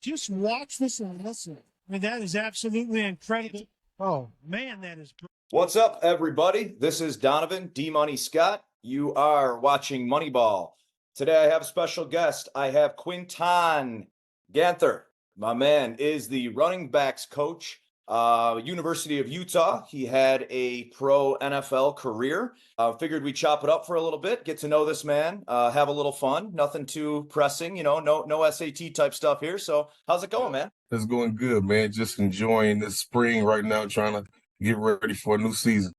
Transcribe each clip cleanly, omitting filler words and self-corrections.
Just watch this and listen. I mean, that is absolutely incredible. Oh, man, that is. What's up, everybody? This is Donovan, D-Money Scott. You are watching Moneyball. Today, I have a special guest. I have Quinton Ganther. My man is the running backs coach, University of Utah. He had a pro NFL career. Figured we'd chop it up for a little bit, get to know this man, have a little fun. Nothing too pressing, no SAT type stuff here. So how's it going, man? It's going good, man. Just enjoying this spring right now, trying to get ready for a new season.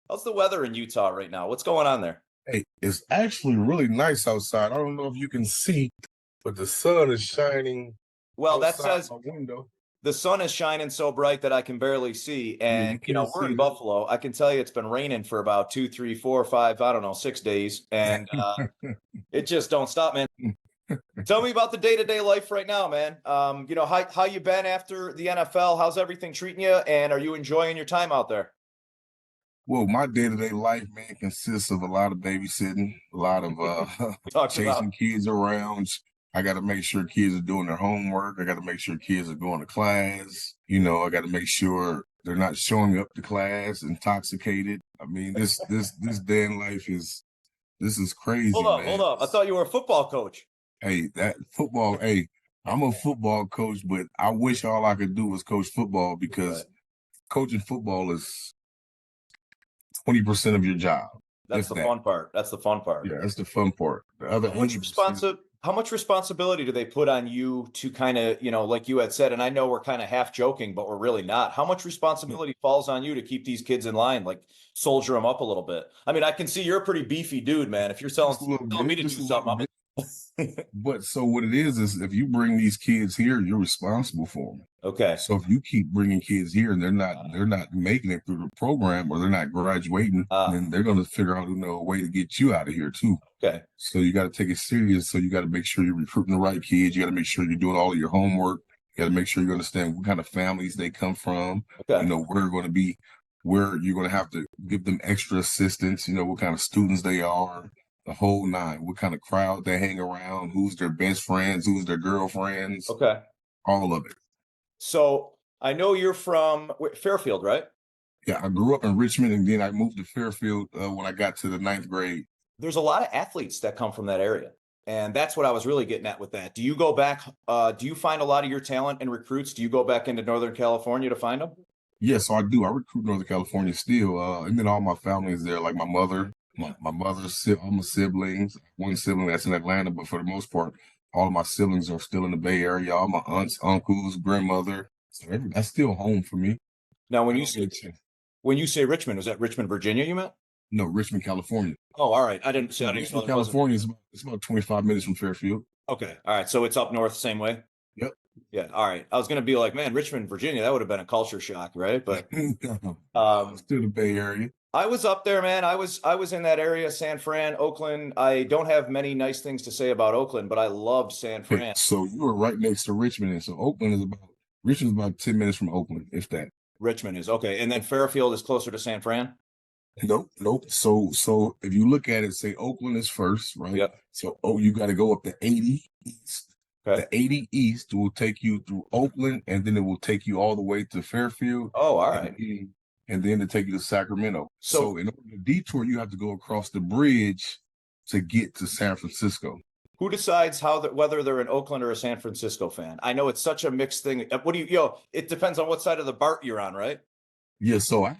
How's the weather in Utah right now? What's going on there? Hey, it's actually really nice outside. I don't know if you can see, but the sun is shining. Well, that outside says my window. the sun is shining so bright that I can barely see. And, you can't we're see in it. Buffalo. I can tell you it's been raining for about 2, 3, 4, 5, 6 days. And it just don't stop, man. Tell me about the day-to-day life right now, man. How you been after the NFL? How's everything treating you? And are you enjoying your time out there? Well, my day-to-day life, man, consists of a lot of babysitting, a lot of chasing kids around. I got to make sure kids are doing their homework. I got to make sure kids are going to class. I got to make sure they're not showing up to class intoxicated. I mean, this day in life is crazy. Hold up. I thought you were a football coach. Hey, I'm a football coach, but I wish all I could do was coach football because coaching football is 20% of your job. That's the fun part. Yeah, that's the fun part. The other how much responsibility do they put on you to kind of, like you had said, and I know we're kind of half joking, but we're really not. How much responsibility falls on you to keep these kids in line, like soldier them up a little bit? I mean, I can see you're a pretty beefy dude, man. If you're telling me to do something, But so what it is if you bring these kids here, you're responsible for them. Okay. So if you keep bringing kids here and they're not making it through the program or they're not graduating, then they're going to figure out a way to get you out of here too. Okay. So you got to take it serious. So you got to make sure you're recruiting the right kids. You got to make sure you're doing all of your homework. You got to make sure you understand what kind of families they come from. Okay. Where you're going to have to give them extra assistance. What kind of students they are. The whole nine, what kind of crowd they hang around, who's their best friends, who's their girlfriends. Okay. All of it. So I know you're from Fairfield, right? Yeah, I grew up in Richmond and then I moved to Fairfield when I got to the 9th grade. There's a lot of athletes that come from that area. And that's what I was really getting at with that. Do you go back? Do you find a lot of your talent and recruits? Do you go back into Northern California to find them? Yes, so I do. I recruit Northern California still. And then all my family is there, like my mother. My mother's, all my siblings, one sibling that's in Atlanta, but for the most part, all of my siblings are still in the Bay Area. All my aunts, uncles, grandmother. So that's still home for me. Now, when you say Richmond, is that Richmond, Virginia you meant? No, Richmond, California. Oh, all right. I didn't see Richmond, California it's about 25 minutes from Fairfield. Okay. All right. So it's up north, same way? Yep. Yeah. All right. I was going to be like, man, Richmond, Virginia, that would have been a culture shock, right? But still the Bay Area. I was up there, man. I was in that area, San Fran, Oakland. I don't have many nice things to say about Oakland, but I love San Fran. Hey, so you were right next to Richmond, and so Richmond's about 10 minutes from Oakland, if that. Richmond is okay, and then Fairfield is closer to San Fran. Nope. So if you look at it, say Oakland is first, right? Yep. So you got to go up to 80 East. Okay. The 80 East will take you through Oakland, and then it will take you all the way to Fairfield. Oh, all right. And then to take you to Sacramento. So in order to detour, you have to go across the bridge to get to San Francisco. Who decides whether they're an Oakland or a San Francisco fan? I know it's such a mixed thing. It depends on what side of the BART you're on, right? Yeah. So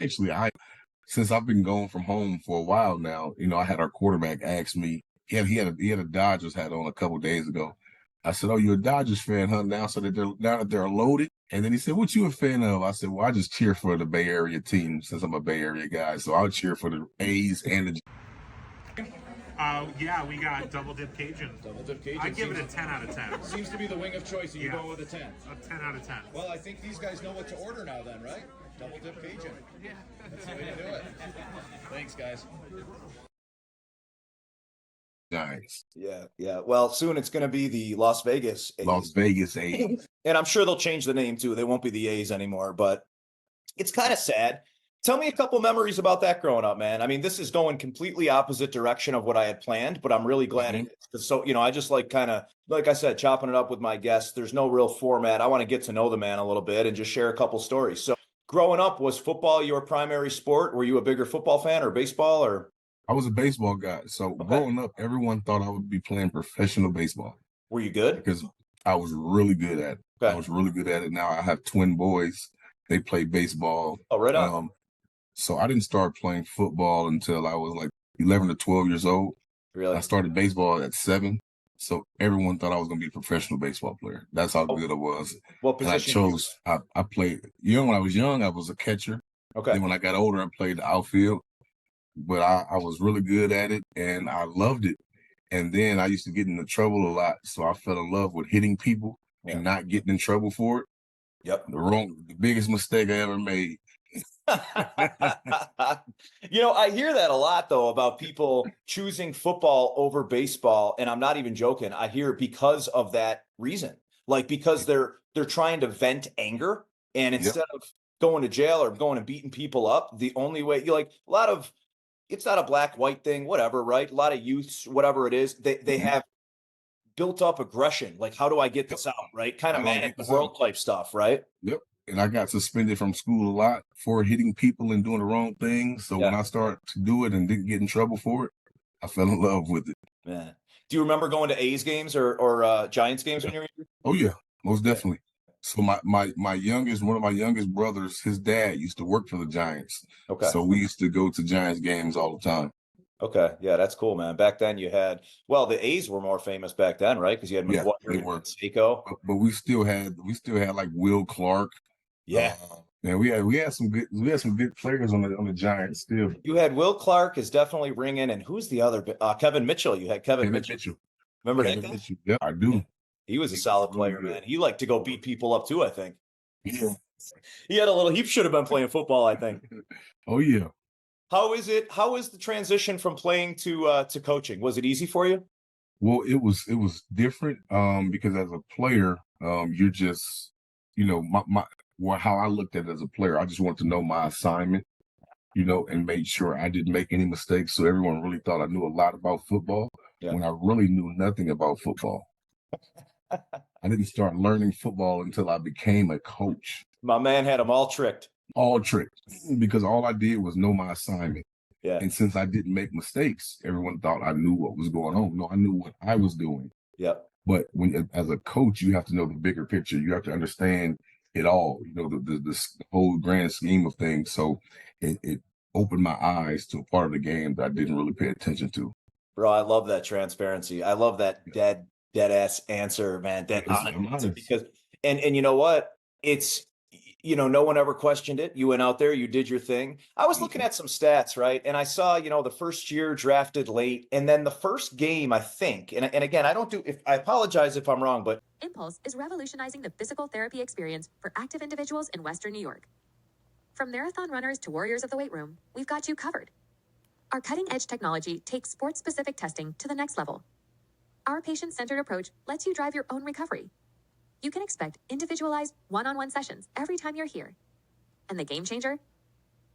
since I've been going from home for a while now, I had our quarterback ask me. He had a Dodgers hat on a couple of days ago. I said, "Oh, you're a Dodgers fan, huh? Now that they're loaded." And then he said, "What you a fan of?" I said, "Well, I just cheer for the Bay Area team since I'm a Bay Area guy. So I'll cheer for the A's and the." Yeah, we got double dip Cajun. Double dip Cajun. I give it a 10 out of 10. Seems to be the wing of choice, and you go with a 10. A 10 out of 10. Well, I think these guys know what to order now, then, right? Double dip Cajun. Yeah, that's the way to do it. Thanks, guys. Nice. Yeah. Well, soon it's going to be the Las Vegas A's. Las Vegas A's. And I'm sure they'll change the name too. They won't be the A's anymore, but it's kind of sad Tell me a couple memories about that growing up, man. I mean, this is going completely opposite direction of what I had planned, but I'm really glad it is. So, I just like kind of, like I said, chopping it up with my guests. There's no real format. I want to get to know the man a little bit and just share a couple stories. So, growing up, was football your primary sport? Were you a bigger football fan or baseball or? I was a baseball guy. So growing up, everyone thought I would be playing professional baseball. Were you good? Because I was really good at it. Okay. I was really good at it. Now I have twin boys. They play baseball. Oh, right on. So I didn't start playing football until I was like 11 to 12 years old. Really? I started baseball at 7. So everyone thought I was going to be a professional baseball player. That's how good I was. What position? And I played young. When I was young, I was a catcher. Okay. Then when I got older, I played the outfield. But I was really good at it and I loved it. And then I used to get into trouble a lot. So I fell in love with hitting people and not getting in trouble for it. Yep. The biggest mistake I ever made. I hear that a lot though about people choosing football over baseball, and I'm not even joking. I hear because of that reason, like because they're trying to vent anger, and instead of going to jail or going and beating people up, the only way it's not a black-white thing, whatever, right? A lot of youths, whatever it is, they have built up aggression. Like, how do I get this out, right? Kind of man at the world type stuff, right? Yep. And I got suspended from school a lot for hitting people and doing the wrong thing. So when I started to do it and didn't get in trouble for it, I fell in love with it. Man. Do you remember going to A's games or Giants games when you were here? Oh, yeah, most definitely. So one of my youngest brothers, his dad used to work for the Giants. Okay. So we used to go to Giants games all the time. Okay. Yeah, that's cool, man. Back then you had, the A's were more famous back then, right? Because you had McGuire and Seiko. But we still had like Will Clark. Yeah. And we had some good players on the Giants still. You had Will Clark is definitely ringing, and who's the other? Kevin Mitchell. You had Kevin Mitchell. Remember that guy? Mitchell. Yeah, I do. He was a solid player, man. He liked to go beat people up too, I think. Yeah. He should have been playing football, I think. Oh yeah. How is the transition from playing to coaching? Was it easy for you? Well, it was different because as a player, you're just, how I looked at it as a player, I just wanted to know my assignment, and made sure I didn't make any mistakes. So everyone really thought I knew a lot about football when I really knew nothing about football. I didn't start learning football until I became a coach. My man had them all tricked. All tricked, because all I did was know my assignment. Yeah. And since I didn't make mistakes, everyone thought I knew what was going on. No, I knew what I was doing. Yep. But as a coach, you have to know the bigger picture. You have to understand it all, the whole grand scheme of things. So it opened my eyes to a part of the game that I didn't really pay attention to. Bro, I love that transparency. I love that dead ass answer, man. That honest answer, because and you know what? It's no one ever questioned it. You went out there, you did your thing. I was looking at some stats, right? And I saw, the first year drafted late, and then the first game, I think, and again, I apologize if I'm wrong, but Impulse is revolutionizing the physical therapy experience for active individuals in Western New York. From marathon runners to warriors of the weight room, we've got you covered. Our cutting-edge technology takes sport-specific testing to the next level. Our patient-centered approach lets you drive your own recovery. You can expect individualized one-on-one sessions every time you're here. And the game changer?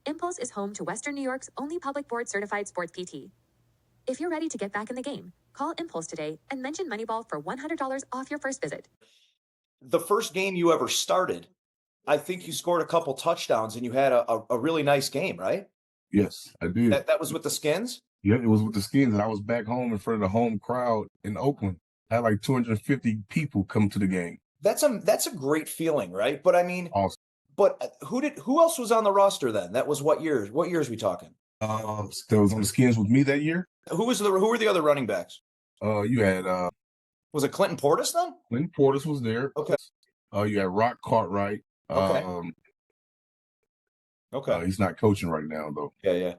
Impulse is home to Western New York's only public board-certified sports PT. If you're ready to get back in the game, call Impulse today and mention Moneyball for $100 off your first visit. The first game you ever started, I think you scored a couple touchdowns and you had a really nice game, right? Yes, I did. That was with the Skins? Yeah, it was with the Skins, and I was back home in front of the home crowd in Oakland. I had like 250 people come to the game. That's a great feeling, right? But I mean, awesome. But who else was on the roster then? That was what years? What years we talking? That was on the Skins with me that year. Who were the other running backs? You had was it Clinton Portis then? Clinton Portis was there. Okay. You had Rock Cartwright. Okay. He's not coaching right now though. Yeah.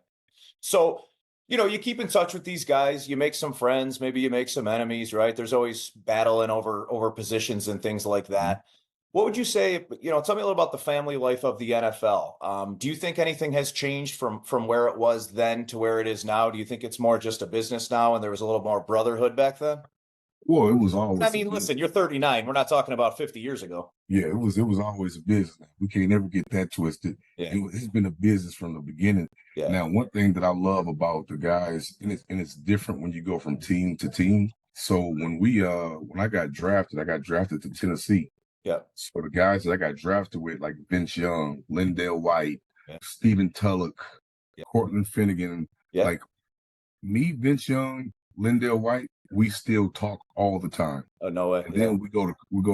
So, you keep in touch with these guys, you make some friends, maybe you make some enemies, right? There's always battling over positions and things like that. Mm-hmm. What would you say, tell me a little about the family life of the NFL. Do you think anything has changed from where it was then to where it is now? Do you think it's more just a business now and there was a little more brotherhood back then? Well, it was always. I mean, listen, you're 39. We're not talking about 50 years ago. Yeah, it was always a business. We can't never get that twisted. Yeah. It's been a business from the beginning. Yeah. Now, one thing that I love about the guys, and it's different when you go from team to team. So when I got drafted to Tennessee. Yeah. So the guys that I got drafted with, like Vince Young, Lindell White, Yeah. Stephen Tulloch, Yeah. Cortland Finnegan, Yeah. like me, Vince Young, Lindell White, we still talk all the time. Oh, no way. And then we go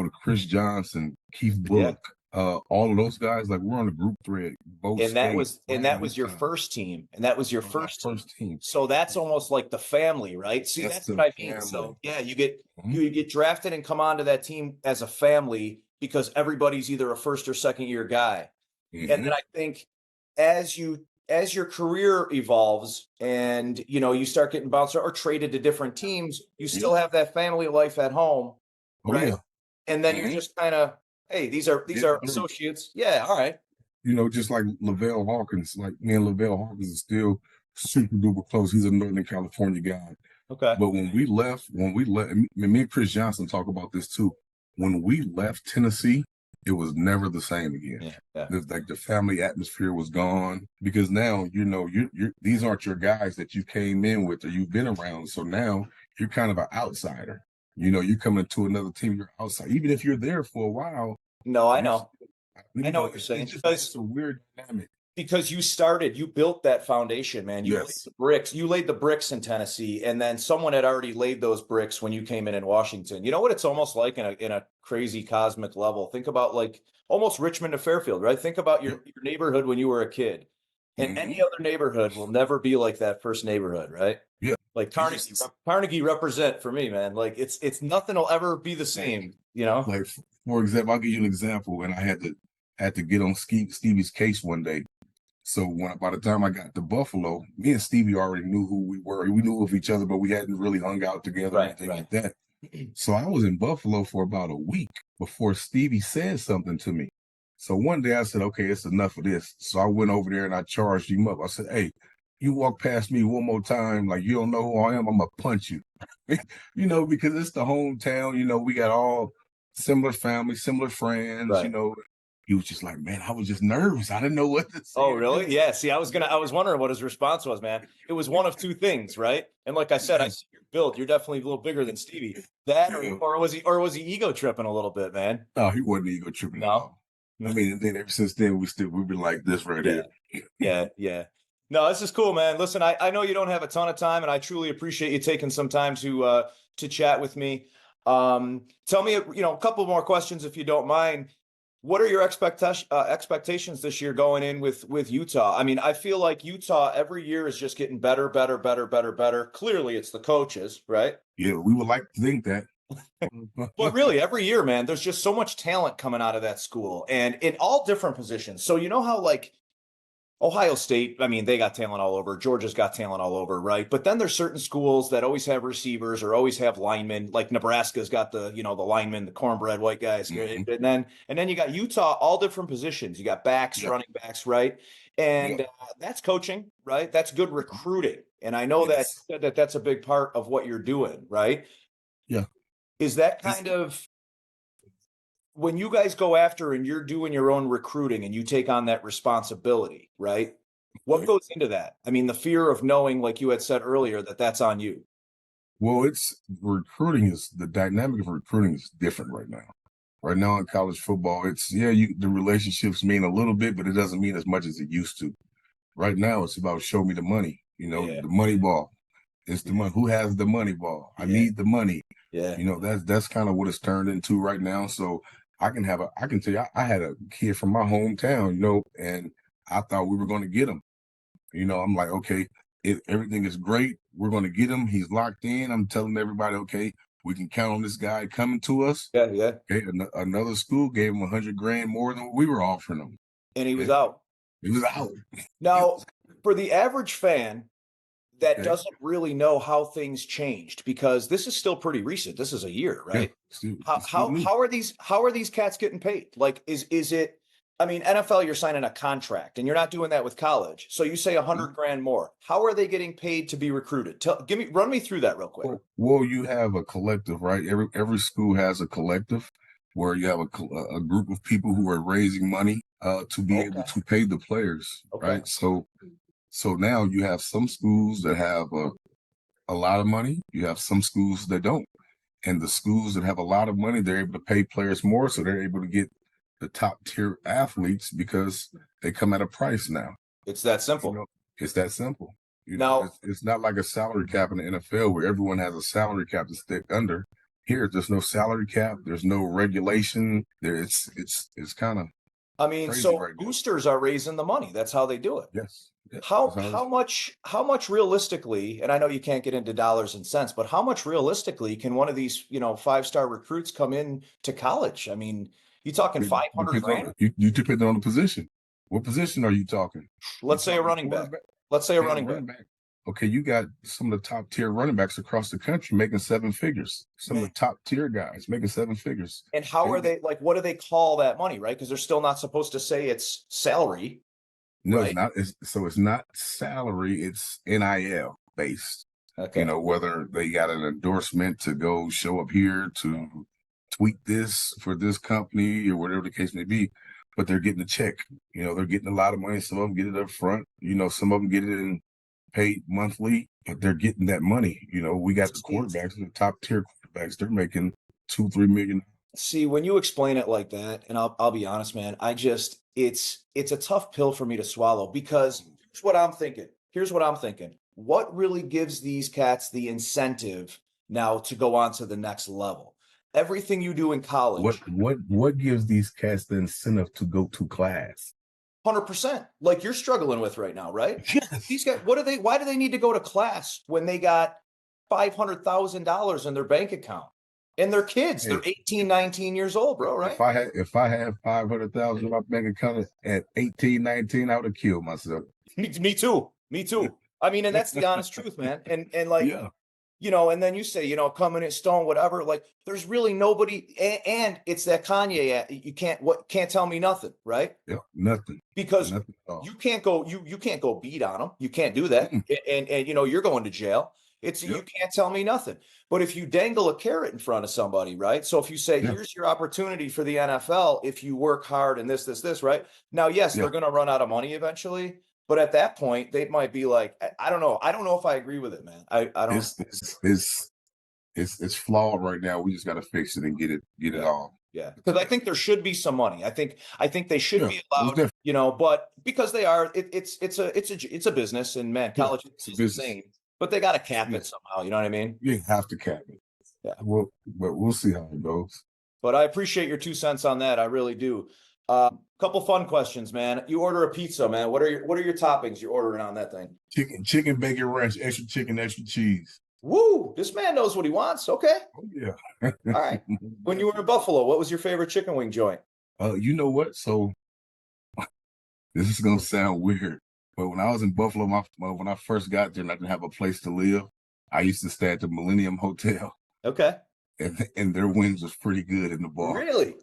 to Chris Johnson, Keith Bullock, all of those guys. Like we're on a group thread. And that was your first team. And that was your first team. So that's almost like the family, right? See, that's what I mean. Family. So yeah, you get drafted and come onto that team as a family because everybody's either a first or second year guy. Mm-hmm. And then I think as your career evolves and you start getting bounced or traded to different teams, you still have that family life at home, right? Yeah. And then you're just kind of, hey, these are associates. Yeah, all right. Just like Lavelle Hawkins, like me and Lavelle Hawkins is still super duper close. He's a Northern California guy. Okay. But when we left, and me and Chris Johnson talk about this too. When we left Tennessee, it was never the same again. Yeah. Like the family atmosphere was gone because now you're these aren't your guys that you came in with or you've been around. So now you're kind of an outsider. You're coming to another team. You're outside, even if you're there for a while. No, I know. I know what you're saying. It's a weird dynamic. Because you built that foundation, man. You laid the bricks. You laid the bricks in Tennessee, and then someone had already laid those bricks when you came in Washington. You know what it's almost like in a crazy cosmic level? Think about like almost Richmond to Fairfield, right? Think about your neighborhood when you were a kid. And any other neighborhood will never be like that first neighborhood, right? Yeah. Like Carnegie represent for me, man. Like it's nothing will ever be the same, Like for example, I'll give you an example, and I had to get on Stevie's case one day. So by the time I got to Buffalo, me and Stevie already knew who we were. We knew of each other, but we hadn't really hung out together or anything like that. So I was in Buffalo for about a week before Stevie said something to me. So one day I said, okay, it's enough of this. So I went over there and I charged him up. I said, hey, you walk past me one more time, like you don't know who I am, I'm going to punch you. Because it's the hometown, we got all similar families, similar friends, He was just like, man, I was just nervous. I didn't know what to say. Oh, really? Yeah. See, I was wondering what his response was, man. It was one of two things, right? And like I said, I see your build. You're definitely a little bigger than Stevie. That or was he ego tripping a little bit, man? No, he wasn't ego tripping. No. I mean, and then ever since then we've been like this right here. Yeah. No, this is cool, man. Listen, I know you don't have a ton of time, and I truly appreciate you taking some time to chat with me. Tell me, a couple more questions if you don't mind. What are your expectations this year going in with Utah? I mean, I feel like Utah every year is just getting better. Clearly, it's the coaches, right? Yeah, we would like to think that. But really, every year, man, there's just so much talent coming out of that school, and in all different positions. So you know how like Ohio State, I mean, they got talent all over. Georgia's got talent all over, right? But then there's certain schools that always have receivers or always have linemen. Like Nebraska's got the linemen, the cornbread white guys. Mm-hmm. And then you got Utah, all different positions. You got backs, running backs, right? And that's coaching, right? That's good recruiting. And I know that's a big part of what you're doing, right? Yeah. Is that kind of when you guys go after and you're doing your own recruiting and you take on that responsibility, right? What goes into that? I mean, the fear of knowing, like you had said earlier, that's on you. Well, the dynamic of recruiting is different right now. Right now in college football, the relationships mean a little bit, but it doesn't mean as much as it used to. Right now, it's about show me the money, the money ball. It's the money. Who has the money ball? I need the money. Yeah. That's kind of what it's turned into right now. So I can tell you, I had a kid from my hometown, and I thought we were going to get him. I'm like, okay, everything is great. We're going to get him. He's locked in. I'm telling everybody, okay, we can count on this guy coming to us. Yeah. Okay, another school gave him $100,000 more than what we were offering him. And he was out. He was out. Now, for the average fan that doesn't really know how things changed, because this is still pretty recent. This is a year, right? Yeah, how are these cats getting paid? Like, is it I mean, NFL, you're signing a contract, and you're not doing that with college. So you say 100 grand more. How are they getting paid to be recruited? Run me through that real quick. Well, you have a collective, right? Every school has a collective where you have a group of people who are raising money to be able to pay the players, right? So now you have some schools that have a lot of money. You have some schools that don't. And the schools that have a lot of money, they're able to pay players more, so they're able to get the top tier athletes because they come at a price now. It's that simple. It's that simple. It's not like a salary cap in the NFL where everyone has a salary cap to stick under. Here, there's no salary cap. There's no regulation. It's kind of. I mean, so right boosters are raising the money. That's how they do it. Yes. How much realistically, and I know you can't get into dollars and cents, but how much realistically can one of these, 5-star recruits come in to college? I mean, you talking 500 grand? You depend on the position. What position are you talking? Let's say a running back. Let's say a running back. Okay, you got some of the top tier running backs across the country making 7 figures. Some of the top tier guys making 7 figures. And how are they, like, what do they call that money, right? Because they're still not supposed to say it's salary. No, right? It's not. It's not salary. It's NIL based. Okay. Whether they got an endorsement to go show up here to tweet this for this company or whatever the case may be, but they're getting a check. They're getting a lot of money. Some of them get it up front. Some of them get it in paid monthly, but they're getting that money. We got the quarterbacks, the top tier quarterbacks. They're making $2-3 million. See, when you explain it like that, and I'll be honest, man, it's a tough pill for me to swallow because here's what I'm thinking. What really gives these cats the incentive now to go on to the next level? Everything you do in college. What gives these cats the incentive to go to class? 100%, like you're struggling with right now, right? Yes. These guys, why do they need to go to class when they got $500,000 in their bank account? And they're kids. They're 18, 19 years old, bro, right? If I had 500,000 in my bank account at 18, 19, I would have killed myself. Me too. I mean, and that's the honest truth, man. And like, and then you say, coming in stone, whatever, like there's really nobody. And it's that Kanye, you can't tell me nothing, right? Yeah, nothing. Because nothing you can't go beat on them. You can't do that. And you're going to jail. You can't tell me nothing. But if you dangle a carrot in front of somebody, right? So if you say, here's your opportunity for the NFL, if you work hard and this, right? Now, yes, they're going to run out of money eventually. But at that point, they might be like, I don't know. I don't know if I agree with it, man. I don't. It's flawed right now. We just got to fix it and get it all. Yeah, because I think there should be some money. I think they should be allowed. But because they are, it's a business, and man, college is the same. But they got to cap it somehow. You know what I mean? You have to cap it. Yeah. But we'll see how it goes. But I appreciate your 2 cents on that. I really do. Couple fun questions, man. You order a pizza, man. What are your toppings you're ordering on that thing? Chicken, bacon ranch, extra chicken, extra cheese. Woo! This man knows what he wants. Okay. Oh, yeah. All right. When you were in Buffalo, what was your favorite chicken wing joint? You know what? So this is gonna sound weird, but when I was in Buffalo, when I first got there and I didn't have a place to live, I used to stay at the Millennium Hotel. Okay. And their wings was pretty good in the bar. Really?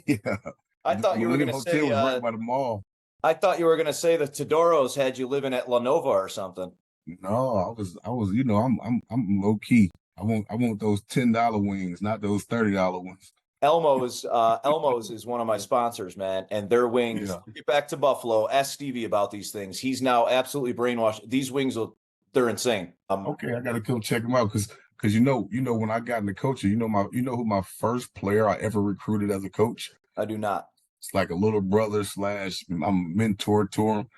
Yeah. I thought you were going to say was right by the mall. I thought you were going to say the Tedoros had you living at La Nova or something. No, I was. I'm low key. I want those $10 wings, not those $30 ones. Elmo's is one of my sponsors, man, and their wings. Yeah. Get back to Buffalo. Ask Stevie about these things. He's now absolutely brainwashed. These wings they're insane. Okay, I got to come check them out because when I got into coaching, you know who my first player I ever recruited as a coach? I do not. It's like a little brother / I'm mentor to him,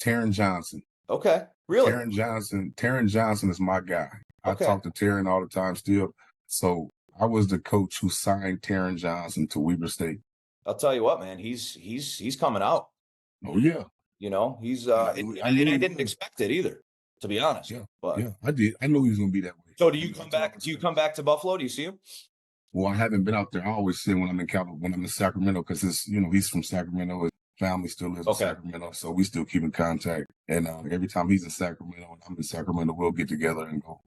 Taron Johnson. Okay, really? Taron Johnson is my guy. Okay. I talk to Taron all the time still. So I was the coach who signed Taron Johnson to Weber State. I'll tell you what, man, he's coming out. Oh yeah. He's I didn't expect it either, to be honest. Yeah. But yeah, I did. I knew he was gonna be that way. So do you come back to Buffalo? Do you see him? Well, I haven't been out there. I always see him when I'm in Sacramento because he's from Sacramento. His family still lives in Sacramento, so we still keep in contact. And every time he's in Sacramento and I'm in Sacramento, we'll get together and go,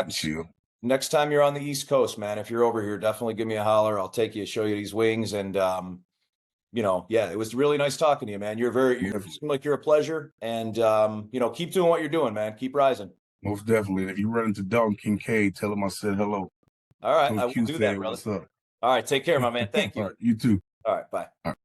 chill. Next time you're on the East Coast, man, if you're over here, definitely give me a holler. I'll take you, show you these wings, and yeah, it was really nice talking to you, man. You seem like you're a pleasure, and keep doing what you're doing, man. Keep rising. Most definitely. If you run into Dalton Kincaid, tell him I said hello. All right, Coach I will Q do said, that, brother. "What's up?" All right, take care, my man. Thank you. All right, you too. All right, bye. All right.